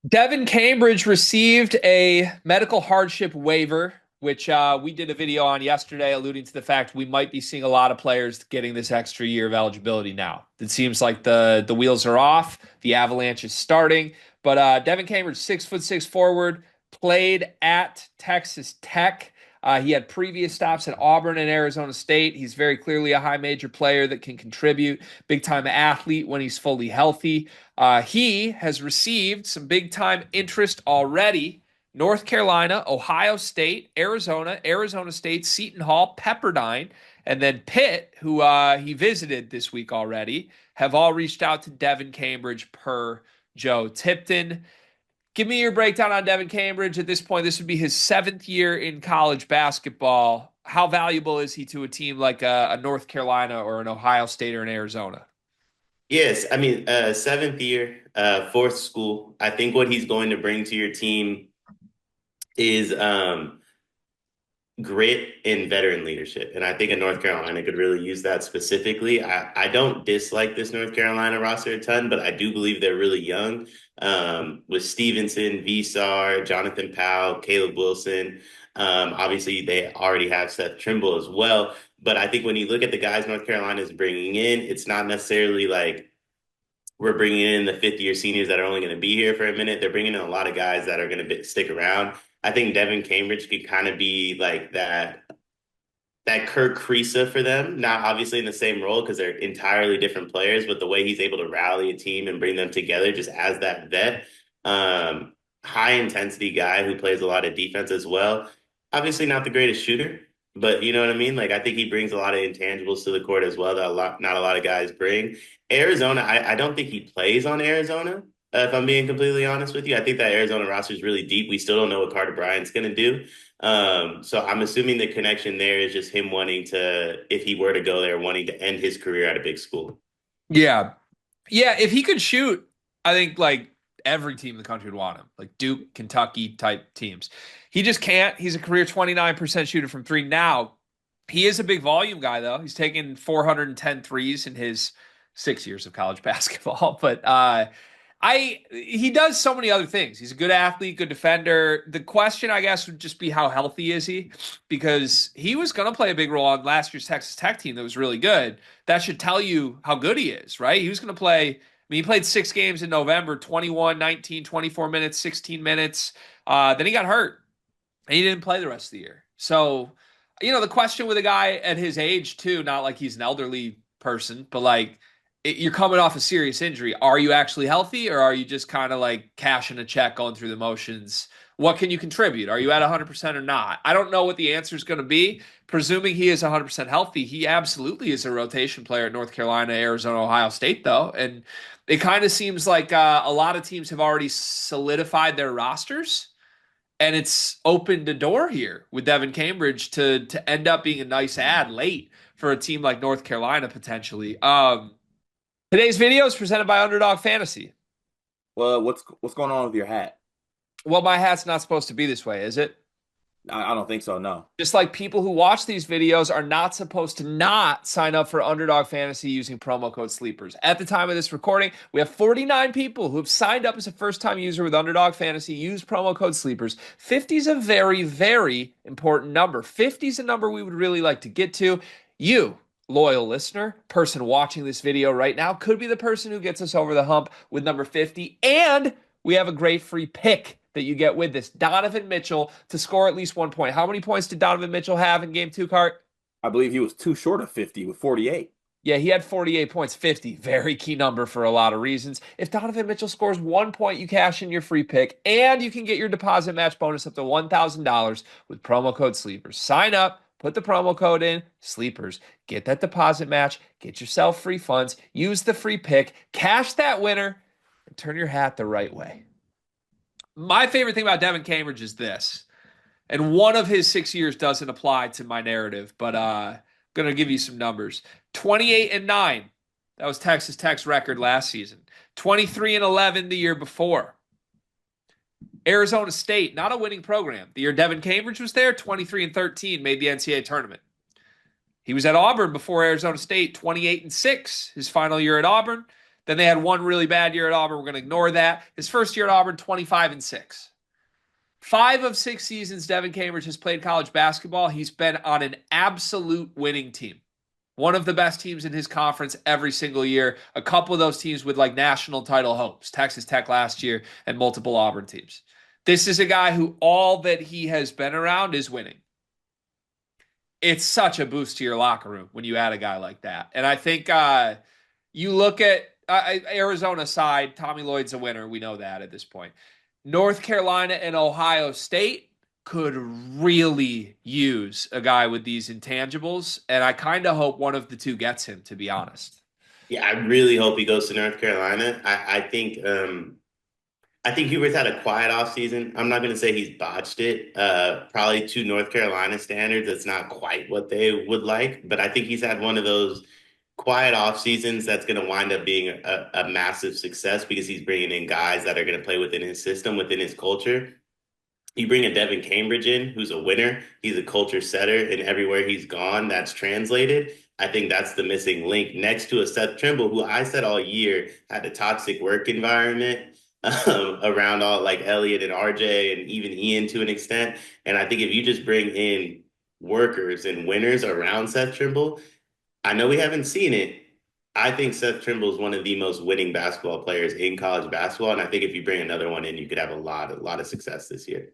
Devin Cambridge received a medical hardship waiver, which we did a video on yesterday, alluding to the fact we might be seeing a lot of players getting this extra year of eligibility now. It seems like the wheels are off, the avalanche is starting. But Devin Cambridge, 6'6" forward, played at Texas Tech. He had previous stops at Auburn and Arizona State. He's very clearly a high major player that can contribute, big time athlete when he's fully healthy. He has received some big time interest already. North Carolina, Ohio State, Arizona, Arizona State, Seton Hall, Pepperdine, and then Pitt, who he visited this week already, have all reached out to Devin Cambridge per Joe Tipton. Give me your breakdown on Devin Cambridge. At this point, this would be his seventh year in college basketball. How valuable is he to a team like a North Carolina or an Ohio State or an Arizona? Yes, I mean, seventh year, fourth school. I think what he's going to bring to your team is grit and veteran leadership. And I think in North Carolina could really use that specifically. I don't dislike this North Carolina roster a ton, but I do believe they're really young. With Stevenson, Visar, Jonathan Powell, Caleb Wilson. Obviously, they already have Seth Trimble as well. But I think when you look at the guys North Carolina is bringing in, it's not necessarily like we're bringing in the fifth year seniors that are only going to be here for a minute. They're bringing in a lot of guys that are going to stick around. I think Devin Cambridge could kind of be like that Kirk Kriisa for them. Not obviously in the same role because they're entirely different players, but the way he's able to rally a team and bring them together just as that vet, high intensity guy who plays a lot of defense as well. Obviously not the greatest shooter, but you know what I mean? Like I think he brings a lot of intangibles to the court as well that not a lot of guys bring. Arizona, I don't think he plays on Arizona. If I'm being completely honest with you, I think that Arizona roster is really deep. We still don't know what Carter Bryant's going to do. So I'm assuming the connection there is just him wanting to, if he were to go there, wanting to end his career at a big school. Yeah. Yeah, if he could shoot, I think like every team in the country would want him, like Duke, Kentucky type teams. He just can't. He's a career 29% shooter from three. Now, he is a big volume guy, though. He's taken 410 threes in his 6 years of college basketball. But he does so many other things. He's a good athlete, good defender. The question, I guess, would just be how healthy is he? Because he was going to play a big role on last year's Texas Tech team that was really good. That should tell you how good he is, right? He was going to play. I mean, he played 6 games in November, 21, 19, 24 minutes, 16 minutes. Then he got hurt, and he didn't play the rest of the year. So, the question with a guy at his age, too, not like he's an elderly person, but like you're coming off a serious injury. Are you actually healthy, or are you just kind of like cashing a check, going through the motions? What can you contribute? Are you at 100% or not? I don't know what the answer is going to be. Presuming he is 100% healthy, he absolutely is a rotation player at North Carolina, Arizona, Ohio State, though. And it kind of seems like a lot of teams have already solidified their rosters, and it's opened a door here with Devin Cambridge to end up being a nice ad late for a team like North Carolina potentially. Today's video is presented by Underdog Fantasy. Well, what's going on with your hat? Well, my hat's not supposed to be this way, is it? I don't think so. No. Just like people who watch these videos are not supposed to not sign up for Underdog Fantasy using promo code SLEEPERS. At the time of this recording, we have 49 people who have signed up as a first-time user with Underdog Fantasy. Use promo code SLEEPERS. 50 is a very, very important number. 50 is a number we would really like to get to. You, loyal listener, person watching this video right now, could be the person who gets us over the hump with number 50. And we have a great free pick that you get with this. Donovan Mitchell to score at least 1 point. How many points did Donovan Mitchell have in game two, Cart? I believe he was too short of 50 with 48. Yeah, he had 48 points, 50. Very key number for a lot of reasons. If Donovan Mitchell scores 1 point, you cash in your free pick, and you can get your deposit match bonus up to $1,000 with promo code SLEEPERS. Sign up, put the promo code in, SLEEPERS. Get that deposit match, get yourself free funds, use the free pick, cash that winner, and turn your hat the right way. My favorite thing about Devin Cambridge is this, and one of his 6 years doesn't apply to my narrative, but I'm going to give you some numbers. 28-9, that was Texas Tech's record last season. 23-11 the year before. Arizona State, not a winning program. The year Devin Cambridge was there, 23-13, made the NCAA tournament. He was at Auburn before Arizona State, 28-6, his final year at Auburn. Then they had one really bad year at Auburn. We're going to ignore that. His first year at Auburn, 25-6. 5 of 6 seasons Devin Cambridge has played college basketball, he's been on an absolute winning team. One of the best teams in his conference every single year. A couple of those teams with like national title hopes. Texas Tech last year and multiple Auburn teams. This is a guy who all that he has been around is winning. It's such a boost to your locker room when you add a guy like that. And I think you look at Arizona side, Tommy Lloyd's a winner. We know that at this point. North Carolina and Ohio State could really use a guy with these intangibles. And I kind of hope one of the two gets him, to be honest. Yeah, I really hope he goes to North Carolina. I think Hubert's had a quiet offseason. I'm not going to say he's botched it. Probably to North Carolina standards, it's not quite what they would like. But I think he's had one of those quiet off seasons that's going to wind up being a massive success because he's bringing in guys that are going to play within his system, within his culture. You bring a Devin Cambridge in, who's a winner. He's a culture setter, and everywhere he's gone, that's translated. I think that's the missing link next to a Seth Trimble, who I said all year had a toxic work environment around all like Elliott and RJ and even Ian to an extent. And I think if you just bring in workers and winners around Seth Trimble, I know we haven't seen it. I think Seth Trimble is one of the most winning basketball players in college basketball. And I think if you bring another one in, you could have a lot of success this year.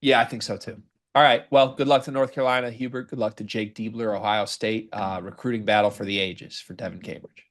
Yeah, I think so too. All right. Well, good luck to North Carolina, Hubert. Good luck to Jake Diebler, Ohio State. Recruiting battle for the ages for Devin Cambridge.